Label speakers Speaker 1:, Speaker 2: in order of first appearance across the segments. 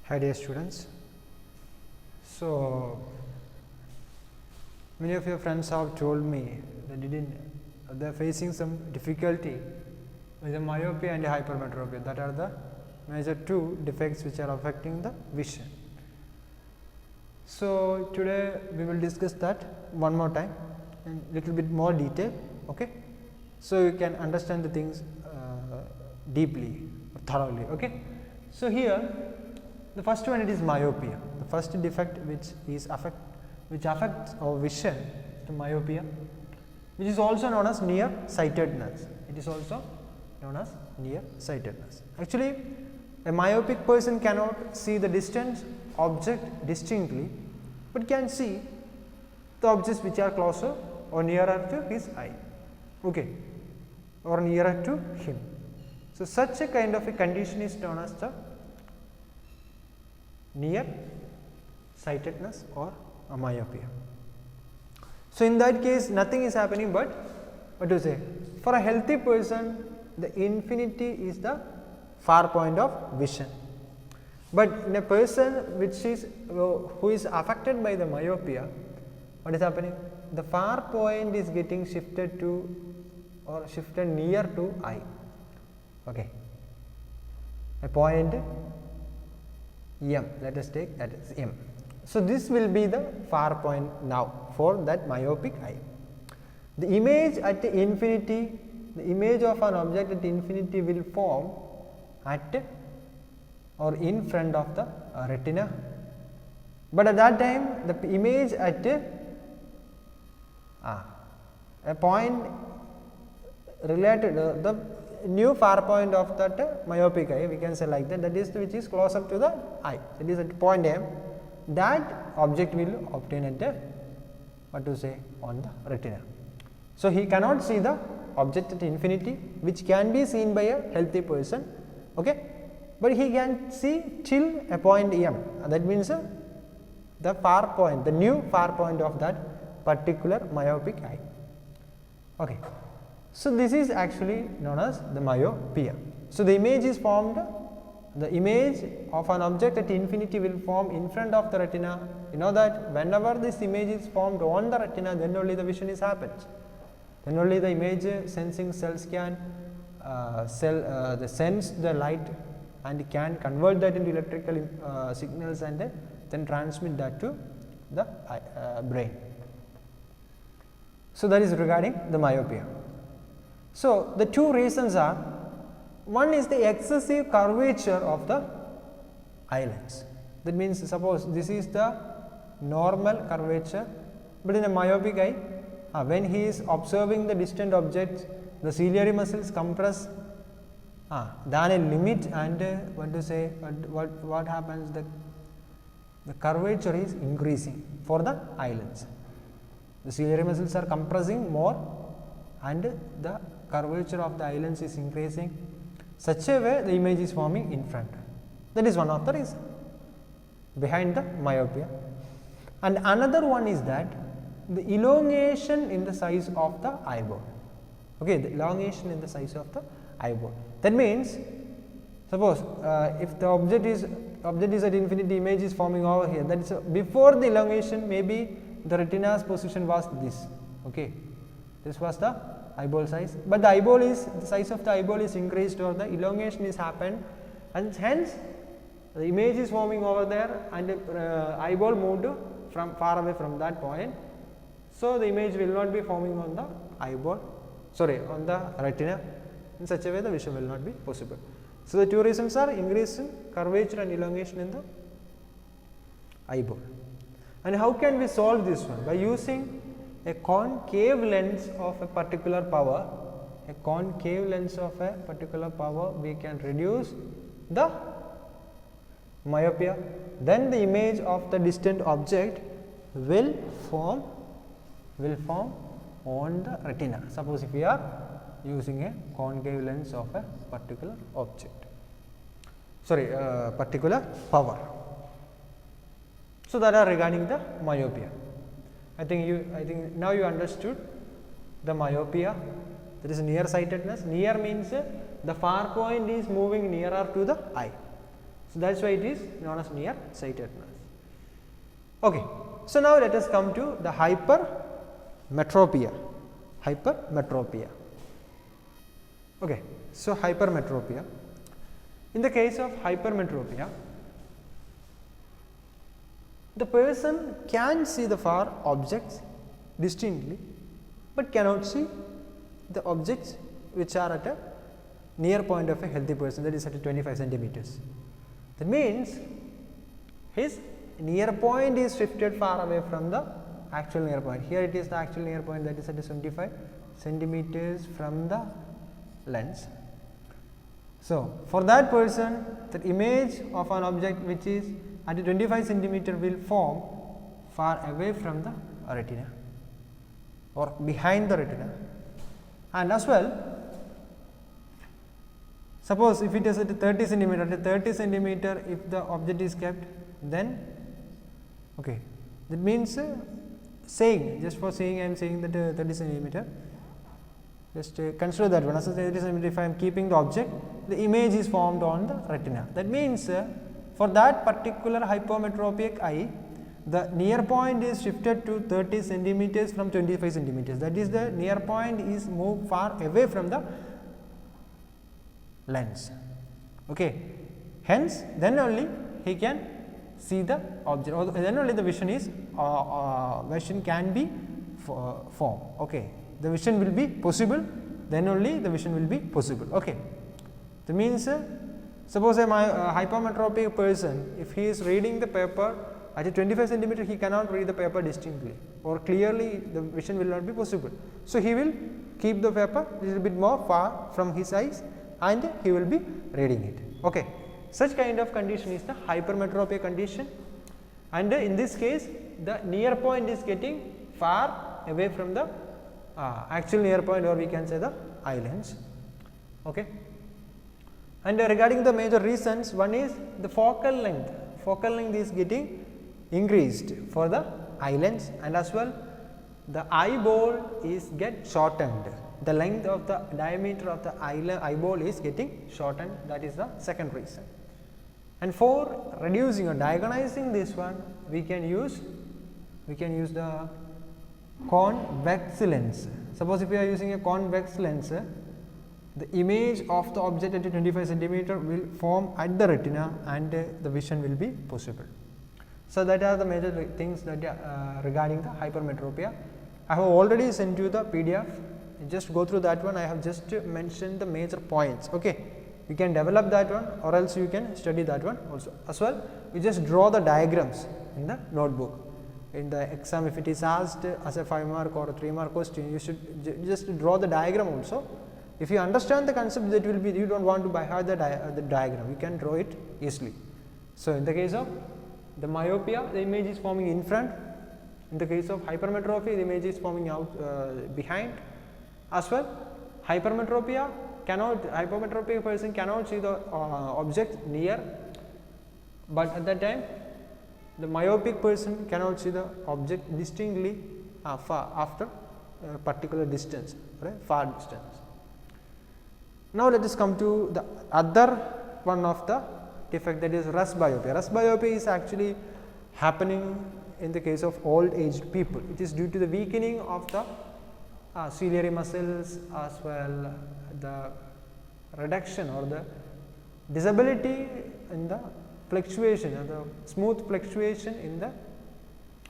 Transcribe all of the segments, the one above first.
Speaker 1: Hi dear students. So many of your friends have told me that they are facing some difficulty with the myopia and hypermetropia. That are the major two defects which are affecting the vision. So today we will discuss that one more time in little bit more detail. Okay, so you can understand the things deeply, thoroughly. Okay, so here the first one, it is myopia. The first defect which affects our vision to myopia, which is also known as nearsightedness. It is also known as nearsightedness. Actually, a myopic person cannot see the distant object distinctly, but can see the objects which are closer or nearer to his eye, okay, or nearer to him. So such a kind of a condition is known as the nearsightedness or a myopia. So in that case, nothing is happening but what to say, for a healthy person the infinity is the far point of vision, but in a person who is affected by the myopia, what is happening, the far point is getting shifted to or shifted near to eye, okay, a point M, let us take that as M. So this will be the far point now for that myopic eye. The image at infinity, the image of an object at infinity will form at or in front of the retina, but at that time the image at a point related the new far point of that myopic eye, we can say like that, that is which is closer to the eye, it is at point M, that object will obtain at what to say on the retina. So he cannot see the object at infinity which can be seen by a healthy person, okay, but he can see till a point M, that means the far point, the new far point of that particular myopic eye, okay. So this is actually known as the myopia. So the image is formed, the image of an object at infinity will form in front of the retina. You know that whenever this image is formed on the retina, then only the vision is happens. Then only the image sensing cells can sense the light and can convert that into electrical signals and then transmit that to the brain. So that is regarding the myopia. So the two reasons are, one is the excessive curvature of the eyelids. That means suppose this is the normal curvature, but in a myopic eye, when he is observing the distant objects, the ciliary muscles compress than a limit, and what to say, what happens, the curvature is increasing for the eyelids. The ciliary muscles are compressing more and the curvature of the eyelids is increasing, such a way the image is forming in front. That is one of the reasons behind the myopia. And another one is that the elongation in the size of the eyeball, okay, the elongation in the size of the eyeball. That means suppose if the object is at infinity, image is forming over here, that is before the elongation, maybe the retina's position was this, okay, this was the eyeball size, but the size of the eyeball is increased or the elongation is happened, and hence the image is forming over there and eyeball moved from far away from that point. So the image will not be forming on the on the retina, in such a way the vision will not be possible. So the two reasons are increase in curvature and elongation in the eyeball. And how can we solve this one? By using a concave lens of a particular power, we can reduce the myopia. Then the image of the distant object will form on the retina. Suppose if we are using a concave lens of a particular object, particular power. So that are regarding the myopia. I think now you understood the myopia, that is nearsightedness. Near means the far point is moving nearer to the eye, So, that is why it is known as nearsightedness. Okay. So, now let us come to the hypermetropia. Hypermetropia. Okay. So, hypermetropia. In the case of hypermetropia, the person can see the far objects distinctly, but cannot see the objects which are at a near point of a healthy person, that is at 25 centimeters. That means his near point is shifted far away from the actual near point. Here it is the actual near point, that is at 75 centimeters from the lens. So, for that person, the image of an object which is at 25 centimeter will form far away from the retina or behind the retina. And as well, suppose if it is at 30 centimeter, at 30 centimeter if the object is kept, then okay, that means saying, just for saying I am saying that 30 centimeter, just consider that one as 30 centimeter. If I am keeping the object, the image is formed on the retina. That means for that particular hypermetropic eye, the near point is shifted to 30 centimeters from 25 centimeters. That is, the near point is moved far away from the lens. Okay. Hence, then only he can see the object, or then only the vision is vision can be formed. Okay. The vision will be possible, then only the vision will be possible. Okay. That means suppose a hypermetropic person, if he is reading the paper at a 25 centimeter, he cannot read the paper distinctly or clearly, the vision will not be possible. So, he will keep the paper a little bit more far from his eyes and he will be reading it. Okay. Such kind of condition is the hypermetropia condition, and in this case the near point is getting far away from the actual near point, or we can say the eye lens. Okay. And regarding the major reasons, one is the focal length. Focal length is getting increased for the eye lens, and as well the eyeball is get shortened. The length of the diameter of the eyeball is getting shortened. That is the second reason. And for reducing or diagonizing this one, we can use the convex lens. Suppose if we are using a convex lens, the image of the object at 25 centimeter will form at the retina and the vision will be possible. So, that are the major things that regarding the hypermetropia. I have already sent you the PDF, just go through that one. I have just mentioned the major points. Okay. You can develop that one, or else you can study that one also. As well, you just draw the diagrams in the notebook. In the exam, if it is asked as a 5 mark or a 3 mark question, you should just draw the diagram also. If you understand the concept, that will be, you do not want to by heart the diagram, you can draw it easily. So, in the case of the myopia, the image is forming in front. In the case of hypermetropia, the image is forming out behind. As well, hypermetropic person cannot see the object near, but at that time the myopic person cannot see the object distinctly far after a particular distance, right, far distance. Now, let us come to the other one of the defect, that is presbyopia. Presbyopia is actually happening in the case of old aged people. It is due to the weakening of the ciliary muscles, as well the reduction or the disability in the fluctuation or the smooth fluctuation in the,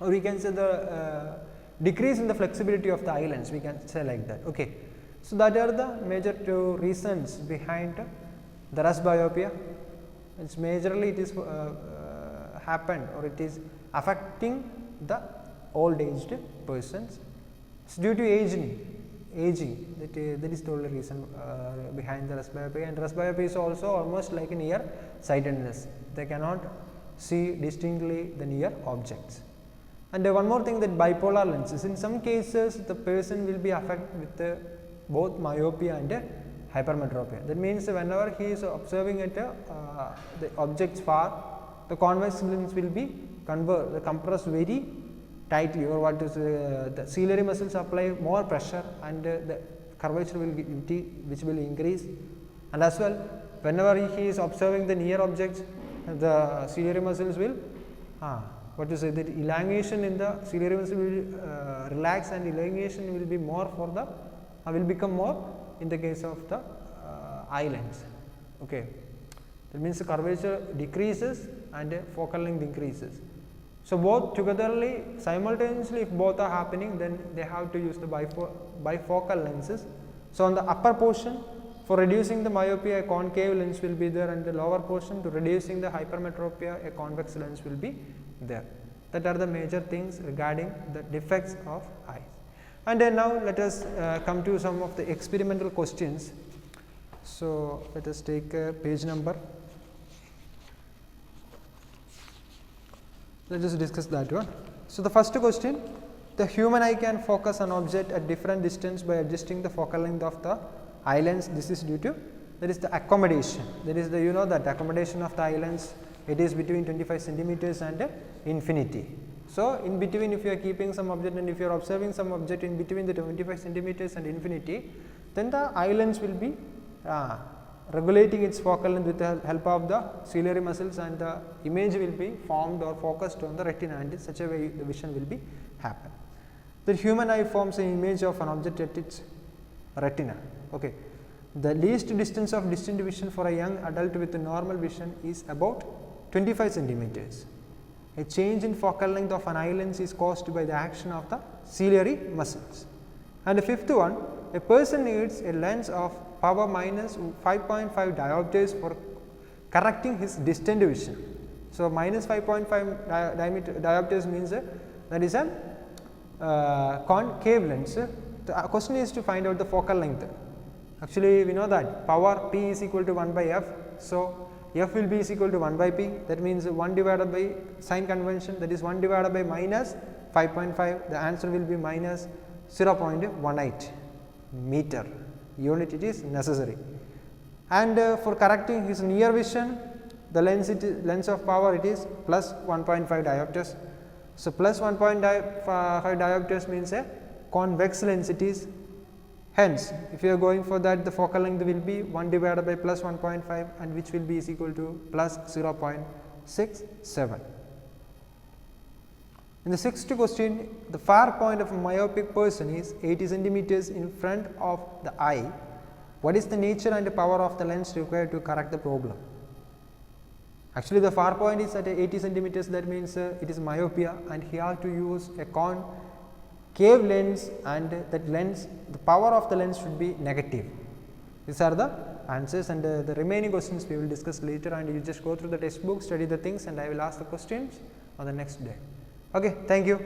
Speaker 1: or we can say the decrease in the flexibility of the eye lens, we can say like that. Okay. So, that are the major two reasons behind the presbyopia. It's majorly it is happened, or it is affecting the old aged persons. It's due to aging, that is the only reason behind the presbyopia. And presbyopia is also almost like a near sightedness. They cannot see distinctly the near objects. And one more thing, that bipolar lenses, in some cases the person will be affected with both myopia and hypermetropia. That means whenever he is observing at the objects far, the convex lens will be compressed very tightly, or what is the ciliary muscles apply more pressure, and the curvature will which will increase. And as well, whenever he is observing the near objects, the ciliary muscles will what to say, that elongation in the ciliary muscle will relax, and elongation will be more for the will become more in the case of the eye lens. Okay, that means the curvature decreases and focal length increases. So both togetherly, simultaneously, if both are happening, then they have to use the bifocal lenses. So on the upper portion, for reducing the myopia, a concave lens will be there, and the lower portion, to reducing the hypermetropia, a convex lens will be there. That are the major things regarding the defects of eyes. And then now let us come to some of the experimental questions. So let us take page number. Let us discuss that one. So the first question: the human eye can focus an object at different distance by adjusting the focal length of the eye lens. This is due to, that is the accommodation. That is the, you know, that accommodation of the eye lens, it is between 25 centimeters and infinity. So in between, if you are keeping some object and if you are observing some object in between the 25 centimeters and infinity, then the eye lens will be regulating its focal length with the help of the ciliary muscles, and the image will be formed or focused on the retina, and in such a way the vision will be happen. The human eye forms an image of an object at its retina. Okay. The least distance of distant vision for a young adult with normal vision is about 25 centimeters. A change in focal length of an eye lens is caused by the action of the ciliary muscles. And the fifth one, a person needs a lens of power minus 5.5 diopters for correcting his distant vision. So minus 5.5 diopters means that is a concave lens. The question is to find out the focal length. Actually, we know that power P is equal to 1 by F. So F will be is equal to 1 by P. That means 1 divided by sign convention, that is 1 divided by minus 5.5. The answer will be minus 0.18 meter. Unit it is necessary. And for correcting his near vision, the lens of power, it is plus 1.5 diopters. So plus 1.5 diopters means a convex lens it is. Hence, if you are going for that, the focal length will be 1 divided by plus 1.5, and which will be is equal to plus 0.67. In the sixth question, the far point of a myopic person is 80 centimeters in front of the eye. What is the nature and the power of the lens required to correct the problem? Actually, the far point is at 80 centimeters, that means it is myopia, and he has to use a concave lens, and that lens, the power of the lens should be negative. These are the answers, and the remaining questions we will discuss later, and you just go through the textbook, study the things, and I will ask the questions on the next day. Okay, thank you.